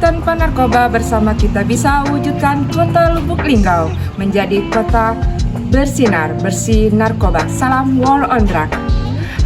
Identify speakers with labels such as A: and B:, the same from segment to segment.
A: tanpa narkoba bersama kita bisa wujudkan kota Lubuk Linggau menjadi kota bersinar, bersih narkoba. Salam War on Drug.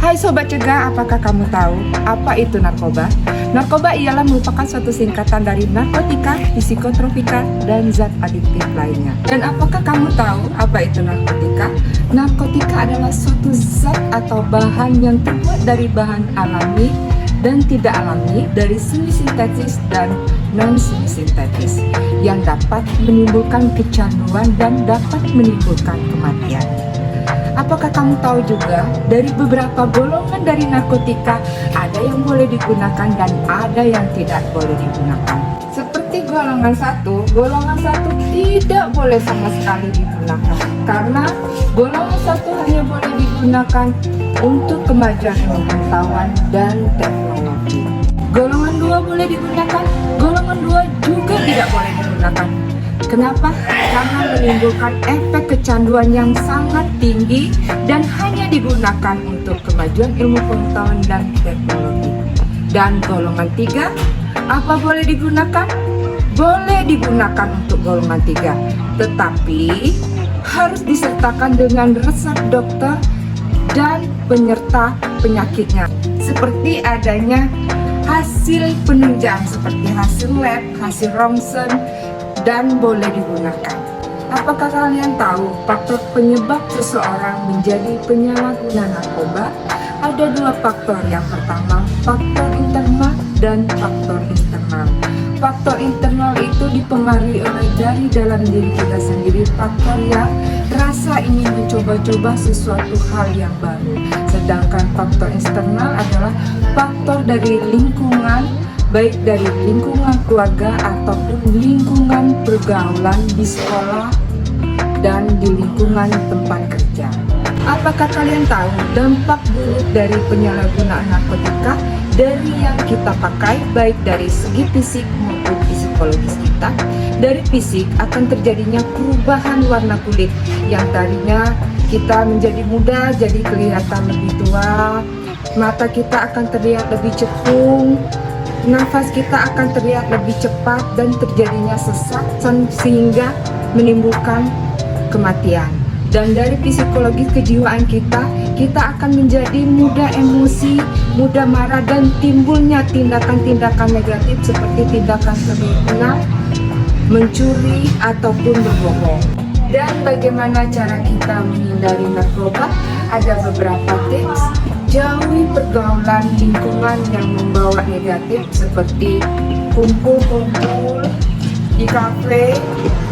A: Hai Sobat Cegah, apakah kamu tahu apa itu narkoba? Narkoba ialah merupakan suatu singkatan dari narkotika, psikotropika, dan zat adiktif lainnya. Dan apakah kamu tahu apa itu narkotika? Narkotika adalah suatu zat atau bahan yang terbuat dari bahan alami dan tidak alami, dari semi sintetis dan non semi sintetis, yang dapat menimbulkan kecanduan dan dapat menimbulkan kematian. Apakah kamu tahu juga dari beberapa golongan dari narkotika ada yang boleh digunakan dan ada yang tidak boleh digunakan? Seperti golongan satu tidak boleh sama sekali digunakan karena golongan satu hanya boleh digunakan untuk kemajuan ilmu pengetahuan dan teknologi. Golongan 2 boleh digunakan, golongan 2 juga tidak boleh digunakan. Kenapa? Karena menimbulkan efek kecanduan yang sangat tinggi dan hanya digunakan untuk kemajuan ilmu pengetahuan dan teknologi. Dan golongan 3, apa boleh digunakan? Boleh digunakan untuk golongan 3, tetapi harus disertakan dengan resep dokter dan penyerta penyakitnya, seperti adanya hasil penunjang seperti hasil lab, hasil ronsen, dan boleh digunakan. Apakah kalian tahu faktor penyebab seseorang menjadi penyalahguna narkoba? Ada 2 faktor. Yang pertama, faktor internal dan faktor eksternal. Faktor internal itu dipengaruhi oleh dari dalam diri kita sendiri, faktor yang rasa ingin mencoba-coba sesuatu hal yang baru. Sedangkan faktor eksternal adalah faktor dari lingkungan, baik dari lingkungan keluarga ataupun lingkungan pergaulan di sekolah dan di lingkungan tempat kerja. Apakah kalian tahu dampak buruk dari penyalahgunaan narkotika dari yang kita pakai, baik dari segi fisik maupun psikologis kita? Dari fisik akan terjadinya perubahan warna kulit yang tadinya kita menjadi muda jadi kelihatan lebih tua, mata kita akan terlihat lebih cekung, nafas kita akan terlihat lebih cepat dan terjadinya sesak sehingga menimbulkan kematian. Dan dari psikologis kejiwaan kita akan menjadi mudah emosi, mudah marah, dan timbulnya tindakan-tindakan negatif seperti tindakan kriminal, mencuri, ataupun berbohong. Dan bagaimana cara kita menghindari narkoba? Ada beberapa tips. Jauhi pergaulan lingkungan yang membawa negatif seperti kumpul-kumpul di kafe,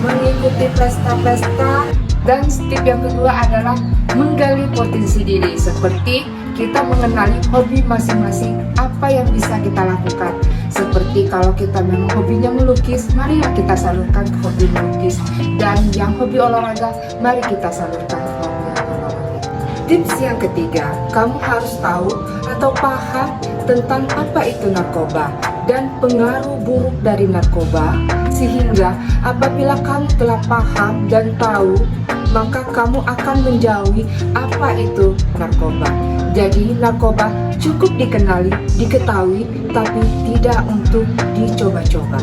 A: mengikuti pesta-pesta. Dan tip yang kedua adalah menggali potensi diri, seperti kita mengenali hobi masing-masing, apa yang bisa kita lakukan. Seperti kalau kita memang hobinya melukis, marilah kita salurkan ke hobi melukis. Dan yang hobi olahraga, mari kita salurkan ke hobi olahraga. Tips yang ketiga, kamu harus tahu atau paham tentang apa itu narkoba dan pengaruh buruk dari narkoba, sehingga apabila kamu telah paham dan tahu, maka kamu akan menjauhi apa itu narkoba. Jadi narkoba cukup dikenali, diketahui, tapi tidak untuk dicoba-coba.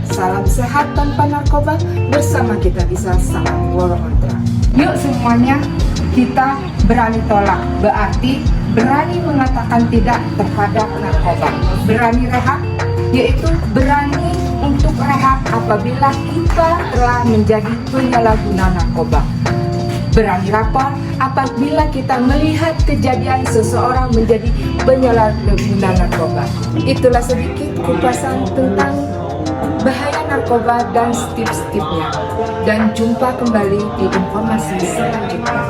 A: Salam sehat tanpa narkoba, bersama kita bisa. Salam War on Drug. Yuk semuanya, kita berani tolak, berarti berani mengatakan tidak terhadap narkoba. Berani rehat, yaitu berani untuk rehat apabila kita telah menjadi penyalahguna narkoba. Berani lapor apabila kita melihat kejadian seseorang menjadi penyalahguna narkoba. Itulah sedikit kupasan tentang bahaya narkoba dan tips-tipsnya. Dan jumpa kembali di informasi selanjutnya.